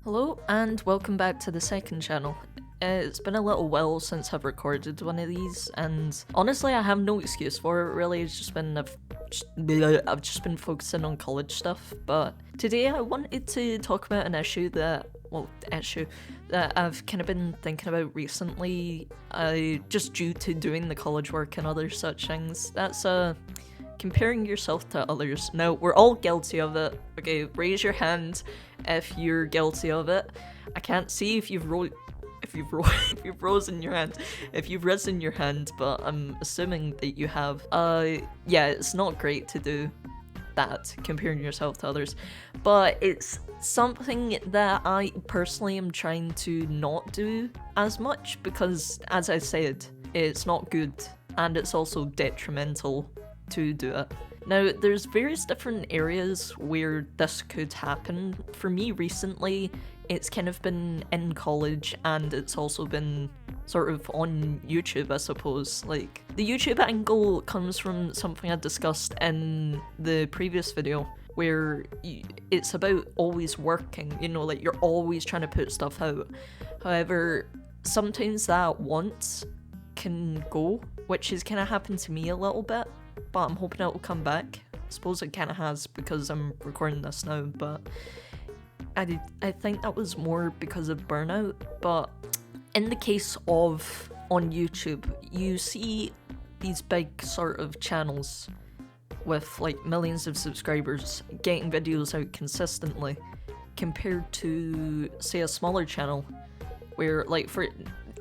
Hello and welcome back to the second channel. It's been a little while since I've recorded one of these, and honestly I have no excuse for it really. It's just been I've just been focusing on college stuff. But today I wanted to talk about an issue that I've kind of been thinking about recently, just due to doing the college work and other such things. That's comparing yourself to others. Now, we're all guilty of it. Okay, raise your hand if you're guilty of it. I can't see if you've risen your hand, if you've risen your hand, but I'm assuming that you have. Yeah, it's not great to do that, comparing yourself to others, but it's something that I personally am trying to not do as much because, as I said, it's not good and it's also detrimental to do it. Now, there's various different areas where this could happen. For me recently, it's kind of been in college and it's also been sort of on YouTube, I suppose. Like, the YouTube angle comes from something I discussed in the previous video, where it's about always working, you know, like you're always trying to put stuff out. However, sometimes that once can go, which has kind of happened to me a little bit, but I'm hoping it will come back. I suppose it kind of has because I'm recording this now, but I think that was more because of burnout. But in the case of on YouTube, you see these big sort of channels with like millions of subscribers getting videos out consistently compared to, say, a smaller channel where, like, for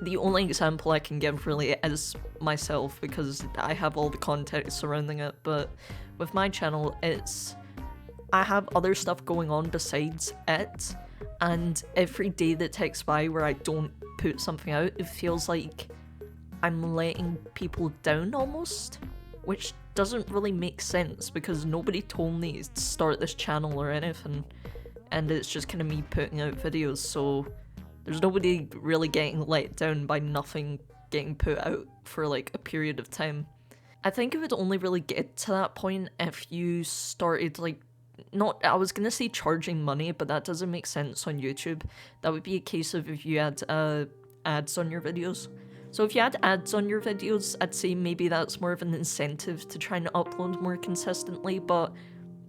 the only example I can give really is myself because I have all the context surrounding it, but with my channel, I have other stuff going on besides it, and every day that ticks by where I don't put something out, it feels like I'm letting people down almost, which doesn't really make sense because nobody told me to start this channel or anything, and it's just kind of me putting out videos, so there's nobody really getting let down by nothing getting put out for like a period of time. I think it would only really get to that point if you started like, I was gonna say charging money, but that doesn't make sense on YouTube. That would be a case of if you had ads on your videos. So if you had ads on your videos, I'd say maybe that's more of an incentive to try and upload more consistently, but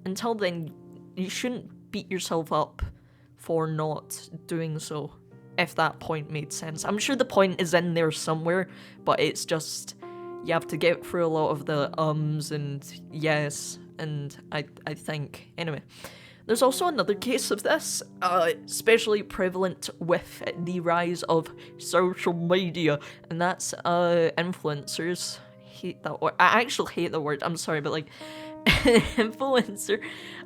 until then, you shouldn't beat yourself up for not doing so, if that point made sense. I'm sure the point is in there somewhere, but it's just, you have to get through a lot of the ums and yes, and I think. Anyway, there's also another case of this, especially prevalent with the rise of social media, and that's influencers. Hate that word. I actually hate the word, I'm sorry, but like, influencer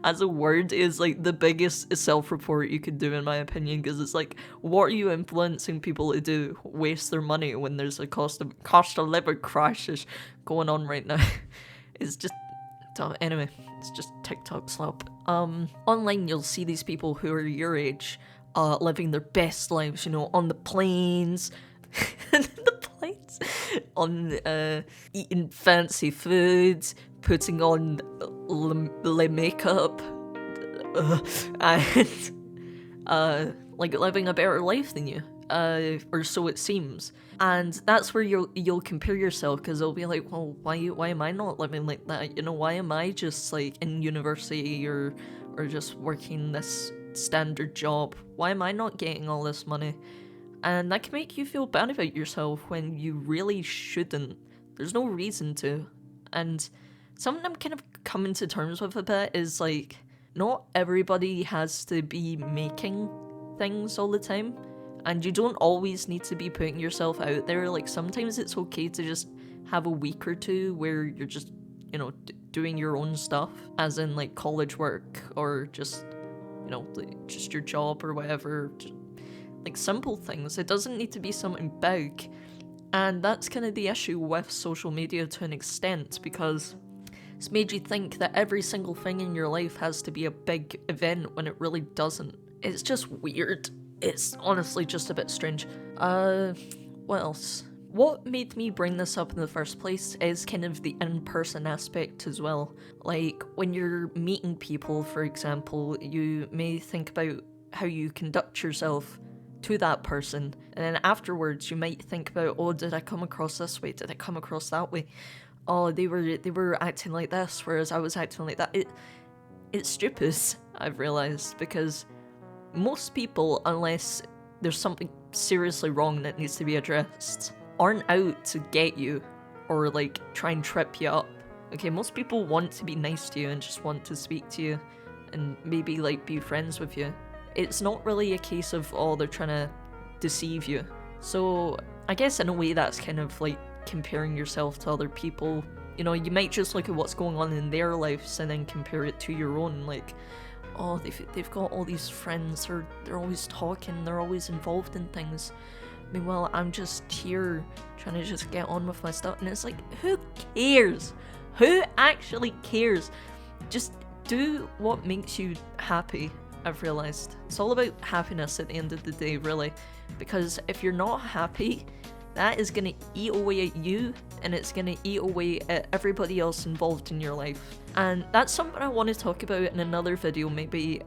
as a word is like the biggest self-report you could do in my opinion, because it's like, what are you influencing people to do? Waste their money when there's a cost of living crisis going on right now. It's just dumb. Anyway, it's just TikTok slop. Online you'll see these people who are your age living their best lives, you know, on the planes on eating fancy foods, putting on le makeup, and like living a better life than you, or so it seems. And that's where you'll compare yourself, because it'll be like, well, why am I not living like that? You know, why am I just like in university or just working this standard job? Why am I not getting all this money? And that can make you feel bad about yourself when you really shouldn't. There's no reason to. And something I'm kind of coming to terms with a bit is like, not everybody has to be making things all the time. And you don't always need to be putting yourself out there. Like, sometimes it's okay to just have a week or two where you're just, you know, doing your own stuff, as in like college work or just, you know, just your job or whatever. Just, like, simple things. It doesn't need to be something big. And that's kind of the issue with social media to an extent, because it's made you think that every single thing in your life has to be a big event when it really doesn't. It's just weird. It's honestly just a bit strange. What else? What made me bring this up in the first place is kind of the in-person aspect as well. Like, when you're meeting people, for example, you may think about how you conduct yourself to that person, and then afterwards you might think about, oh, did I come across this way? Did I come across that way? Oh, they were acting like this, whereas I was acting like that. It's stupid, I've realized, because most people, unless there's something seriously wrong that needs to be addressed, aren't out to get you or like try and trip you up. Okay, most people want to be nice to you and just want to speak to you and maybe like be friends with you. It's not really a case of, oh, they're trying to deceive you. So I guess in a way that's kind of like comparing yourself to other people. You know, you might just look at what's going on in their lives and then compare it to your own. Like, oh, they've got all these friends, they're always talking, they're always involved in things. Meanwhile, I'm just here trying to just get on with my stuff, and it's like, who cares? Who actually cares? Just do what makes you happy, I've realized. It's all about happiness at the end of the day, really. Because if you're not happy, that is gonna eat away at you, and it's gonna eat away at everybody else involved in your life. And that's something I want to talk about in another video, maybe,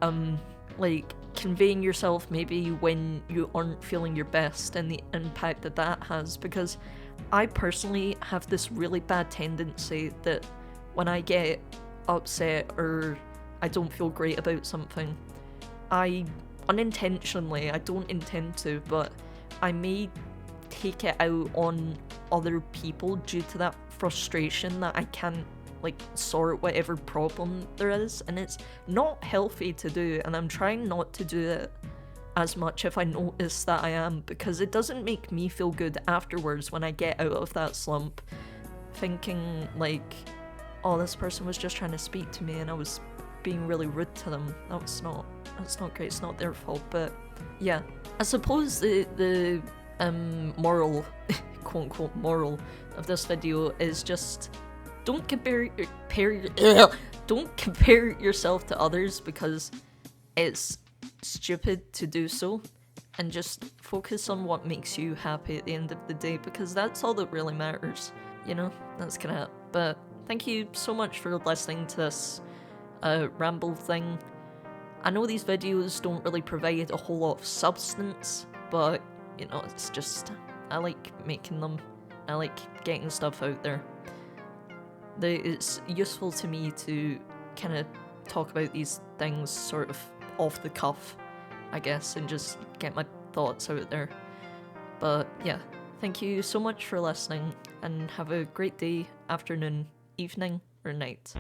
like conveying yourself maybe when you aren't feeling your best and the impact that that has, because I personally have this really bad tendency that when I get upset or I don't feel great about something, I unintentionally, I don't intend to, but I may take it out on other people due to that frustration that I can't like sort whatever problem there is, and it's not healthy to do, and I'm trying not to do it as much if I notice that I am, because it doesn't make me feel good afterwards when I get out of that slump thinking like, oh, this person was just trying to speak to me and I was being really rude to them. That's not great, it's not their fault. But yeah, I suppose the moral, quote unquote moral of this video is just don't compare yourself to others, because it's stupid to do so, and just focus on what makes you happy at the end of the day, because that's all that really matters, you know? That's kind of it. But thank you so much for listening to this ramble thing. I know these videos don't really provide a whole lot of substance, but you know, it's just, I like making them. I like getting stuff out there. It's useful to me to kind of talk about these things sort of off the cuff, I guess, and just get my thoughts out there. But yeah, thank you so much for listening, and have a great day, afternoon, evening, or night.